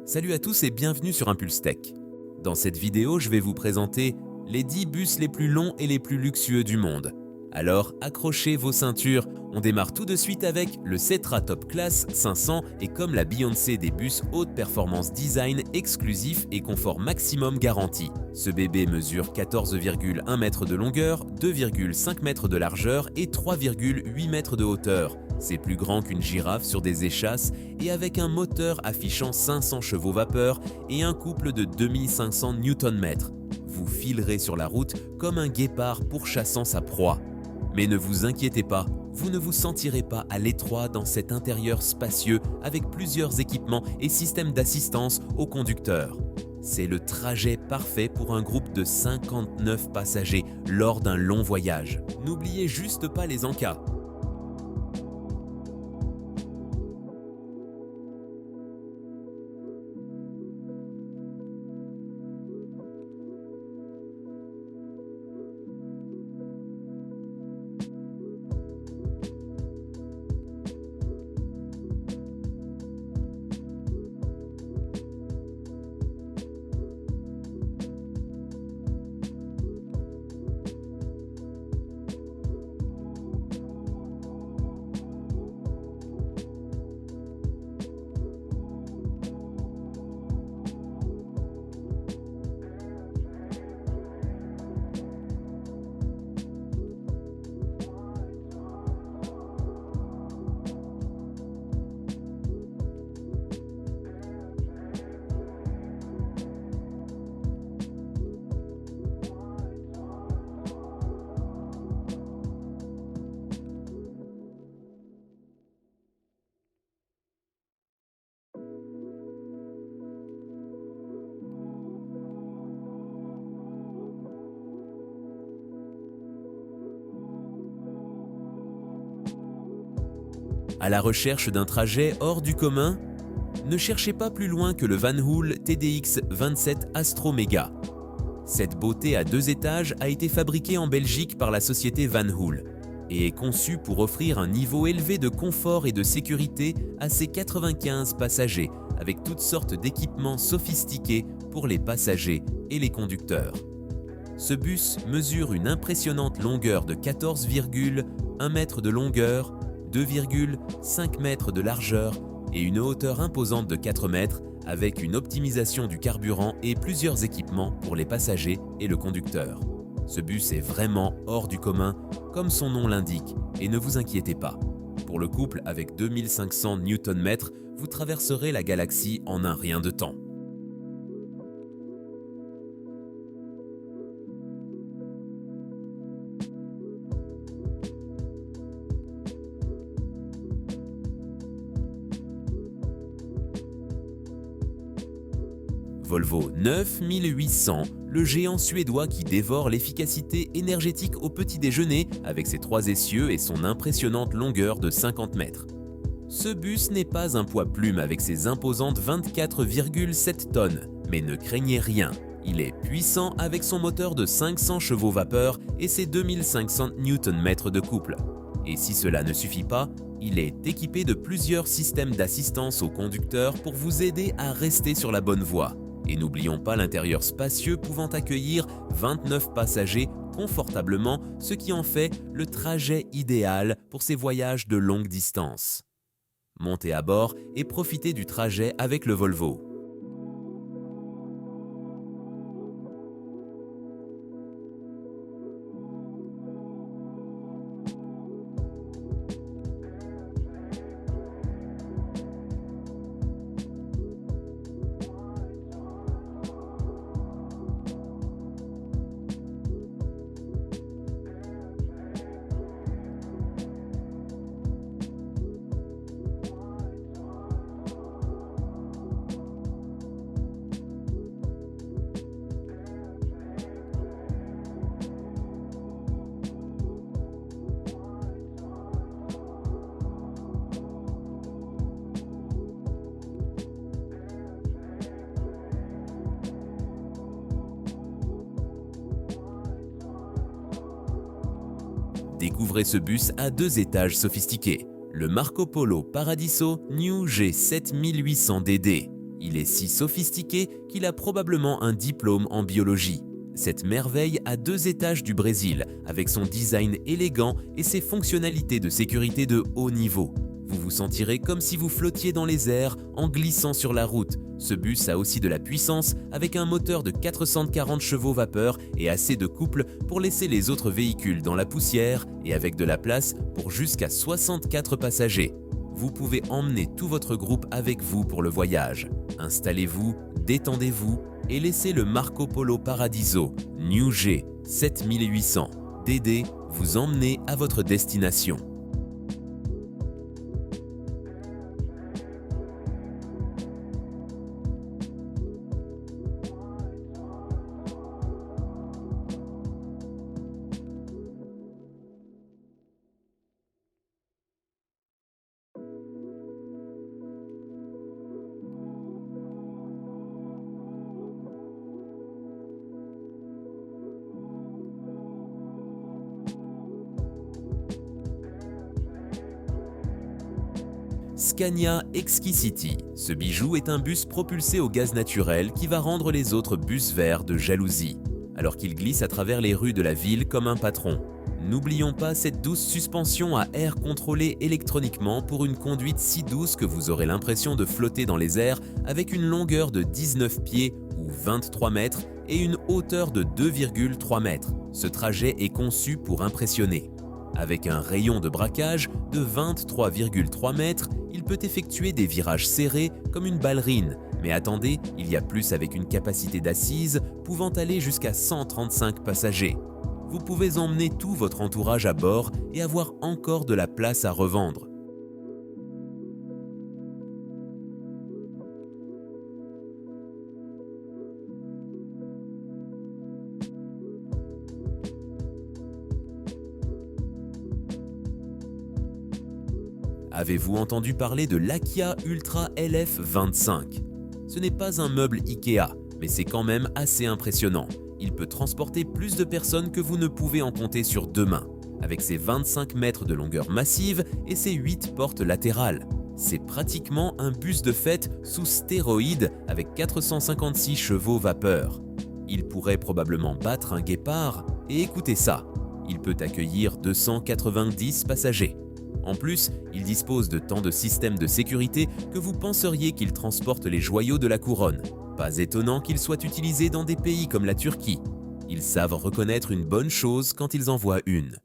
Salut à tous et bienvenue sur Impulse Tech. Dans cette vidéo, je vais vous présenter les 10 bus les plus longs et les plus luxueux du monde. Alors accrochez vos ceintures, on démarre tout de suite avec le Cetra Top Class 500 et comme la Beyoncé des bus haute performance design exclusif et confort maximum garanti. Ce bébé mesure 14,1 mètres de longueur, 2,5 mètres de largeur et 3,8 mètres de hauteur. C'est plus grand qu'une girafe sur des échasses et avec un moteur affichant 500 chevaux vapeur et un couple de 2500 Nm. Vous filerez sur la route comme un guépard pourchassant sa proie. Mais ne vous inquiétez pas, vous ne vous sentirez pas à l'étroit dans cet intérieur spacieux avec plusieurs équipements et systèmes d'assistance au conducteur. C'est le trajet parfait pour un groupe de 59 passagers lors d'un long voyage. N'oubliez juste pas les encas. À la recherche d'un trajet hors du commun? Ne cherchez pas plus loin que le Van Hool TDX 27 Astro Mega. Cette beauté à 2 étages a été fabriquée en Belgique par la société Van Hool et est conçue pour offrir un niveau élevé de confort et de sécurité à ses 95 passagers avec toutes sortes d'équipements sophistiqués pour les passagers et les conducteurs. Ce bus mesure une impressionnante longueur de 14,1 mètres de longueur, 2,5 mètres de largeur et une hauteur imposante de 4 mètres avec une optimisation du carburant et plusieurs équipements pour les passagers et le conducteur. Ce bus est vraiment hors du commun, comme son nom l'indique, et ne vous inquiétez pas. Pour le couple avec 2500 Nm, vous traverserez la galaxie en un rien de temps. Volvo 9800, le géant suédois qui dévore l'efficacité énergétique au petit déjeuner avec ses 3 essieux et son impressionnante longueur de 50 mètres. Ce bus n'est pas un poids plume avec ses imposantes 24,7 tonnes, mais ne craignez rien. Il est puissant avec son moteur de 500 chevaux vapeur et ses 2500 Nm de couple. Et si cela ne suffit pas, il est équipé de plusieurs systèmes d'assistance au conducteur pour vous aider à rester sur la bonne voie. Et n'oublions pas l'intérieur spacieux pouvant accueillir 29 passagers confortablement, ce qui en fait le trajet idéal pour ces voyages de longue distance. Montez à bord et profitez du trajet avec le Volvo. Découvrez ce bus à 2 étages sophistiqués, le Marco Polo Paradiso New G7800DD. Il est si sophistiqué qu'il a probablement un diplôme en biologie. Cette merveille a 2 étages du Brésil, avec son design élégant et ses fonctionnalités de sécurité de haut niveau. Vous vous sentirez comme si vous flottiez dans les airs en glissant sur la route. Ce bus a aussi de la puissance avec un moteur de 440 chevaux vapeur et assez de couple pour laisser les autres véhicules dans la poussière et avec de la place pour jusqu'à 64 passagers. Vous pouvez emmener tout votre groupe avec vous pour le voyage. Installez-vous, détendez-vous et laissez le Marco Polo Paradiso New G 7800 DD vous emmener à votre destination. Scania Exquisity. Ce bijou est un bus propulsé au gaz naturel qui va rendre les autres bus verts de jalousie, alors qu'il glisse à travers les rues de la ville comme un patron. N'oublions pas cette douce suspension à air contrôlé électroniquement pour une conduite si douce que vous aurez l'impression de flotter dans les airs avec une longueur de 19 pieds ou 23 mètres et une hauteur de 2,3 mètres. Ce trajet est conçu pour impressionner. Avec un rayon de braquage de 23,3 mètres, il peut effectuer des virages serrés comme une ballerine. Mais attendez, il y a plus avec une capacité d'assise pouvant aller jusqu'à 135 passagers. Vous pouvez emmener tout votre entourage à bord et avoir encore de la place à revendre. Avez-vous entendu parler de l'Akia Ultra LF25? Ce n'est pas un meuble Ikea, mais c'est quand même assez impressionnant. Il peut transporter plus de personnes que vous ne pouvez en compter sur 2 mains, avec ses 25 mètres de longueur massive et ses 8 portes latérales. C'est pratiquement un bus de fête sous stéroïdes avec 456 chevaux vapeur. Il pourrait probablement battre un guépard et écoutez ça, il peut accueillir 290 passagers. En plus, il dispose de tant de systèmes de sécurité que vous penseriez qu'il transporte les joyaux de la couronne. Pas étonnant qu'il soit utilisé dans des pays comme la Turquie. Ils savent reconnaître une bonne chose quand ils en voient une.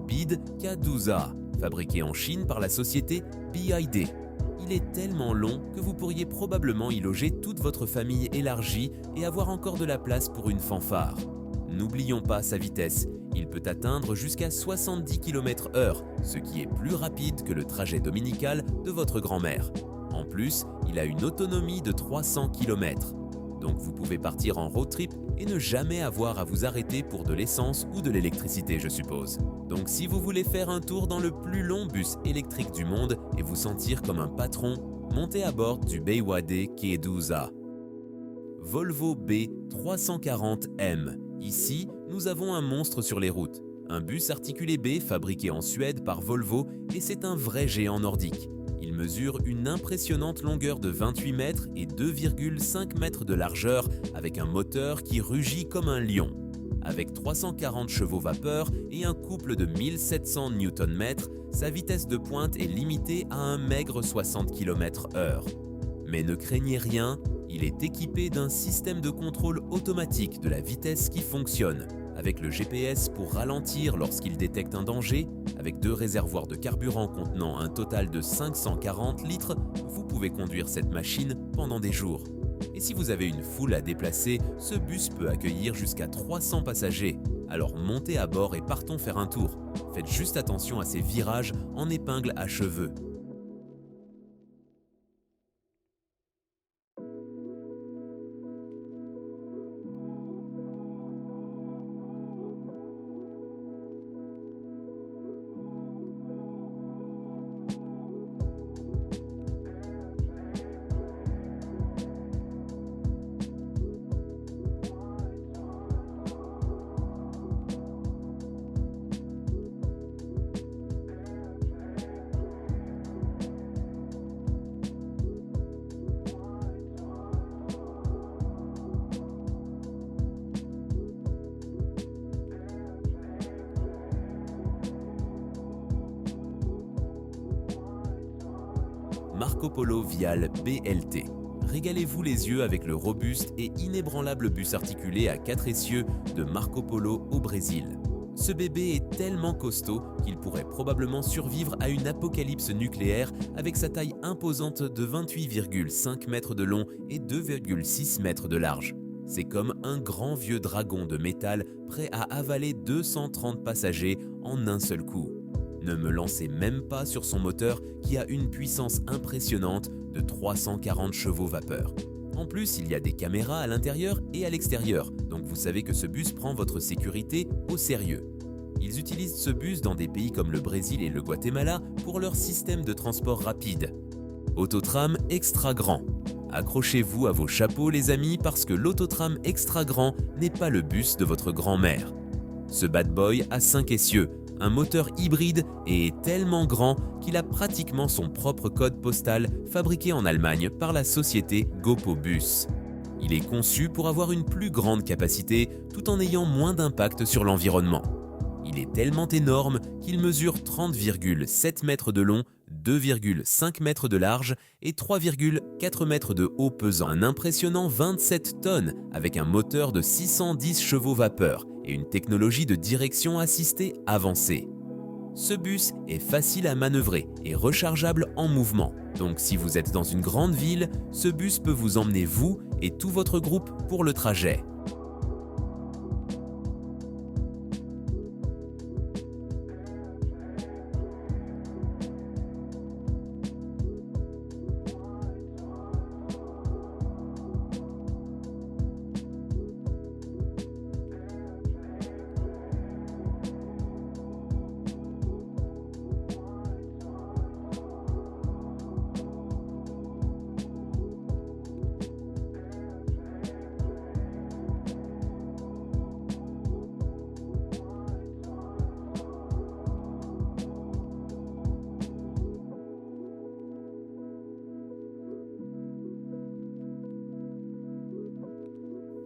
BID K12A, fabriqué en Chine par la société BID. Il est tellement long que vous pourriez probablement y loger toute votre famille élargie et avoir encore de la place pour une fanfare. N'oublions pas sa vitesse, il peut atteindre jusqu'à 70 km/h, ce qui est plus rapide que le trajet dominical de votre grand-mère. En plus, il a une autonomie de 300 km. Donc vous pouvez partir en road trip et ne jamais avoir à vous arrêter pour de l'essence ou de l'électricité, je suppose. Donc si vous voulez faire un tour dans le plus long bus électrique du monde et vous sentir comme un patron, montez à bord du Beiwade K12A. Volvo B340M. Ici, nous avons un monstre sur les routes. Un bus articulé B fabriqué en Suède par Volvo et c'est un vrai géant nordique. Il mesure une impressionnante longueur de 28 mètres et 2,5 mètres de largeur avec un moteur qui rugit comme un lion. Avec 340 chevaux vapeur et un couple de 1700 Nm, sa vitesse de pointe est limitée à un maigre 60 km/h. Mais ne craignez rien, il est équipé d'un système de contrôle automatique de la vitesse qui fonctionne, avec le GPS pour ralentir lorsqu'il détecte un danger, avec 2 réservoirs de carburant contenant un total de 540 litres, vous pouvez conduire cette machine pendant des jours. Et si vous avez une foule à déplacer, ce bus peut accueillir jusqu'à 300 passagers. Alors montez à bord et partons faire un tour. Faites juste attention à ces virages en épingle à cheveux. Marco Polo Vial BLT. Régalez-vous les yeux avec le robuste et inébranlable bus articulé à 4 essieux de Marco Polo au Brésil. Ce bébé est tellement costaud qu'il pourrait probablement survivre à une apocalypse nucléaire avec sa taille imposante de 28,5 mètres de long et 2,6 mètres de large. C'est comme un grand vieux dragon de métal prêt à avaler 230 passagers en un seul coup. Ne me lancez même pas sur son moteur qui a une puissance impressionnante de 340 chevaux vapeur. En plus, il y a des caméras à l'intérieur et à l'extérieur, donc vous savez que ce bus prend votre sécurité au sérieux. Ils utilisent ce bus dans des pays comme le Brésil et le Guatemala pour leur système de transport rapide. Autotram extra grand. Accrochez-vous à vos chapeaux les amis parce que l'autotram extra grand n'est pas le bus de votre grand-mère. Ce bad boy a 5 essieux, un moteur hybride et est tellement grand qu'il a pratiquement son propre code postal fabriqué en Allemagne par la société GoPo-Bus. Il est conçu pour avoir une plus grande capacité tout en ayant moins d'impact sur l'environnement. Il est tellement énorme qu'il mesure 30,7 mètres de long, 2,5 mètres de large et 3,4 mètres de haut pesant un impressionnant 27 tonnes avec un moteur de 610 chevaux vapeur et une technologie de direction assistée avancée. Ce bus est facile à manœuvrer et rechargeable en mouvement. Donc si vous êtes dans une grande ville, ce bus peut vous emmener vous et tout votre groupe pour le trajet.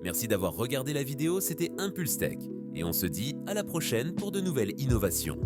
Merci d'avoir regardé la vidéo, c'était Impulse Tech. Et on se dit à la prochaine pour de nouvelles innovations.